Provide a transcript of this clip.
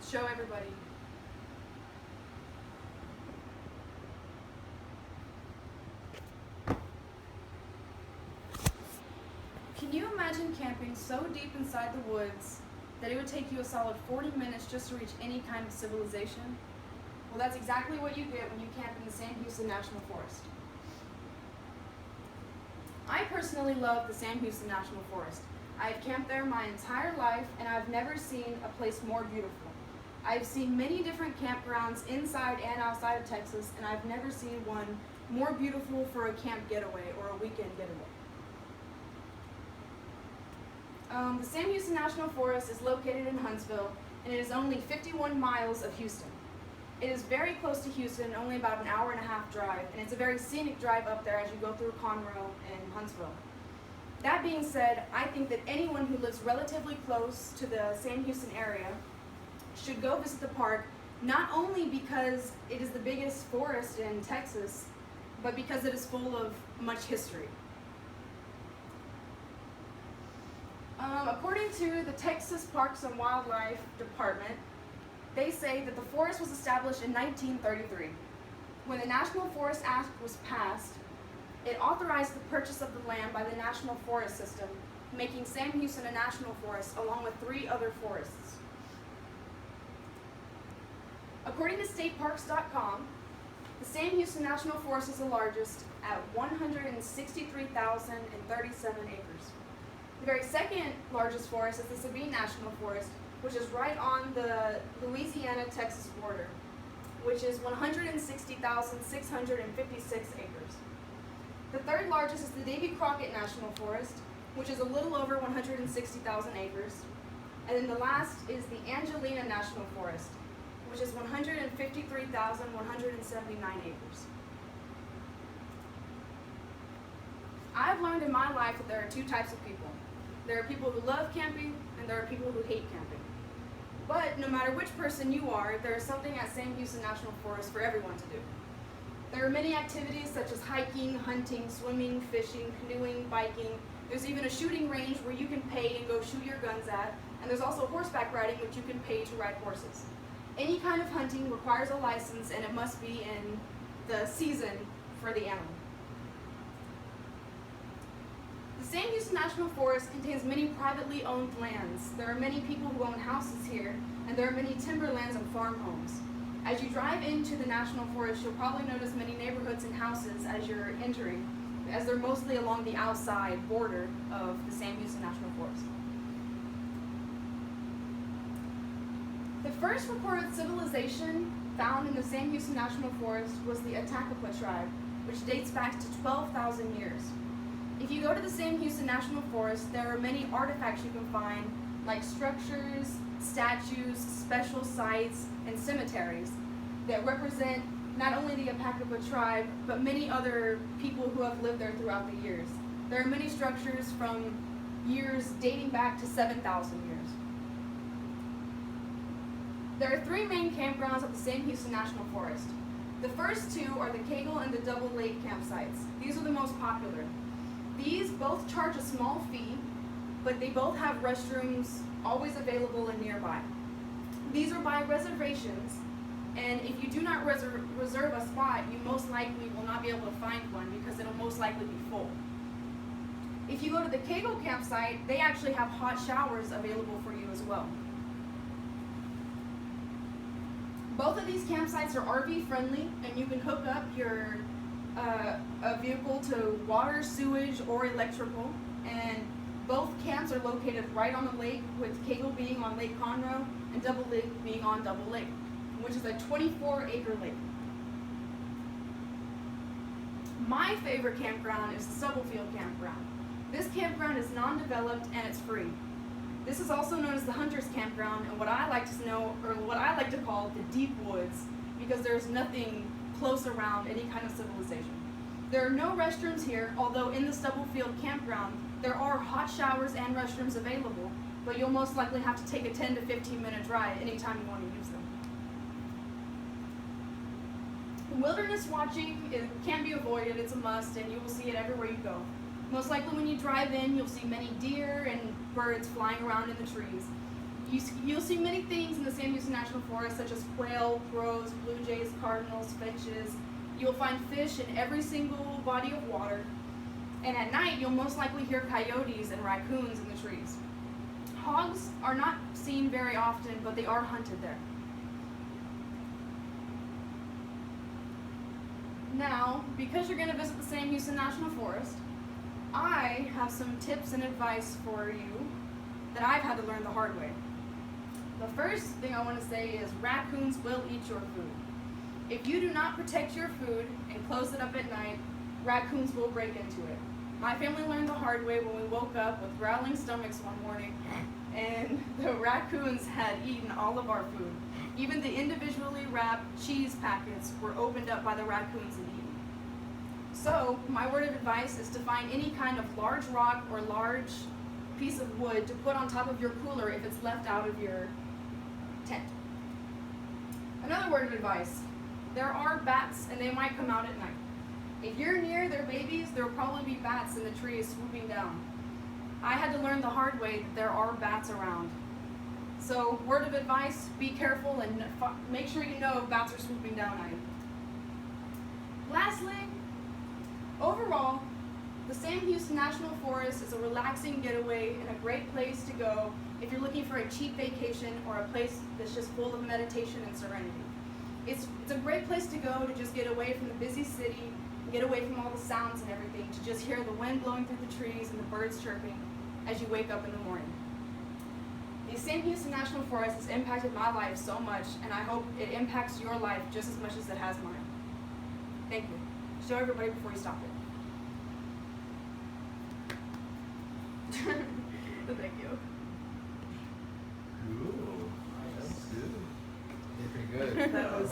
Show everybody. Can you imagine camping so deep inside the woods that it would take you a solid 40 minutes just to reach any kind of civilization? Well, that's exactly what you get when you camp in the Sam Houston National Forest. I personally love the Sam Houston National Forest. I've camped there my entire life, and I've never seen a place more beautiful. I've seen many different campgrounds inside and outside of Texas, and I've never seen one more beautiful for a camp getaway or a weekend getaway. The Sam Houston National Forest is located in Huntsville, and it is only 51 miles of Houston. It is very close to Houston, only about an hour and a half drive, and it's a very scenic drive up there as you go through Conroe and Huntsville. That being said, I think that anyone who lives relatively close to the Sam Houston area should go visit the park, not only because it is the biggest forest in Texas, but because it is full of much history. According to the Texas Parks and Wildlife Department, they say that the forest was established in 1933. When the National Forest Act was passed, it authorized the purchase of the land by the National Forest System, making Sam Houston a national forest along with 3 other forests. According to stateparks.com, the Sam Houston National Forest is the largest at 163,037 acres. The very second largest forest is the Sabine National Forest, which is right on the Louisiana-Texas border, which is 160,656 acres. The third largest is the Davy Crockett National Forest, which is a little over 160,000 acres. And then the last is the Angelina National Forest, which is 153,179 acres. I've learned in my life that there are 2 types of people. There are people who love camping, and there are people who hate camping. But no matter which person you are, there is something at Sam Houston National Forest for everyone to do. There are many activities such as hiking, hunting, swimming, fishing, canoeing, biking. There's even a shooting range where you can pay and go shoot your guns at, and there's also horseback riding, which you can pay to ride horses. Any kind of hunting requires a license, and it must be in the season for the animal. The Sam Houston National Forest contains many privately owned lands. There are many people who own houses here, and there are many timberlands and farm homes. As you drive into the National Forest, you'll probably notice many neighborhoods and houses as you're entering, as they're mostly along the outside border of the Sam Houston National Forest. The first recorded civilization found in the Sam Houston National Forest was the Attakapas tribe, which dates back to 12,000 years. If you go to the Sam Houston National Forest, there are many artifacts you can find, like structures, statues, special sites, and cemeteries that represent not only the Attakapas tribe, but many other people who have lived there throughout the years. There are many structures from years dating back to 7,000 years. There are 3 main campgrounds at the Sam Houston National Forest. The first 2 are the Kegel and the Double Lake campsites. These are the most popular. These both charge a small fee, but they both have restrooms always available and nearby. These are by reservations, and if you do not reserve a spot, you most likely will not be able to find one because it'll most likely be full. If you go to the Kegel campsite, they actually have hot showers available for you as well. Both of these campsites are RV friendly, and you can hook up your a vehicle to water, sewage, or electrical, and both camps are located right on the lake, with Kegel being on Lake Conroe and Double Lake being on Double Lake, which is a 24-acre lake. My favorite campground is the Stubblefield Campground. This campground is non-developed and it's free. This is also known as the Hunter's Campground, and what I like to call the deep woods, because there's nothing close around any kind of civilization. There are no restrooms here, although in the Stubblefield Campground there are hot showers and restrooms available, but you'll most likely have to take a 10 to 15 minute drive anytime you want to use them. Wilderness watching can be avoided, it's a must, and you will see it everywhere you go. Most likely when you drive in, you'll see many deer and birds flying around in the trees. You'll see many things in the Sam Houston National Forest, such as quail, crows, blue jays, cardinals, finches. You'll find fish in every single body of water. And at night, you'll most likely hear coyotes and raccoons in the trees. Hogs are not seen very often, but they are hunted there. Now, because you're going to visit the Sam Houston National Forest, I have some tips and advice for you that I've had to learn the hard way. The first thing I want to say is raccoons will eat your food. If you do not protect your food and close it up at night, raccoons will break into it. My family learned the hard way when we woke up with growling stomachs one morning, and the raccoons had eaten all of our food. Even the individually wrapped cheese packets were opened up by the raccoons and eaten. So, my word of advice is to find any kind of large rock or large piece of wood to put on top of your cooler if it's left out of your tent. Another word of advice, there are bats and they might come out at night. If you're near their babies, there will probably be bats in the trees swooping down. I had to learn the hard way that there are bats around. So, word of advice, be careful and make sure you know if bats are swooping down at you. Lastly, overall, the Sam Houston National Forest is a relaxing getaway and a great place to go if you're looking for a cheap vacation or a place that's just full of meditation and serenity. It's a great place to go to just get away from the busy city and get away from all the sounds and everything, to just hear the wind blowing through the trees and the birds chirping as you wake up in the morning. The Sam Houston National Forest has impacted my life so much, and I hope it impacts your life just as much as it has mine. Thank you. Show everybody before you stop it. Thank you. Cool. That was good. Did pretty good. That was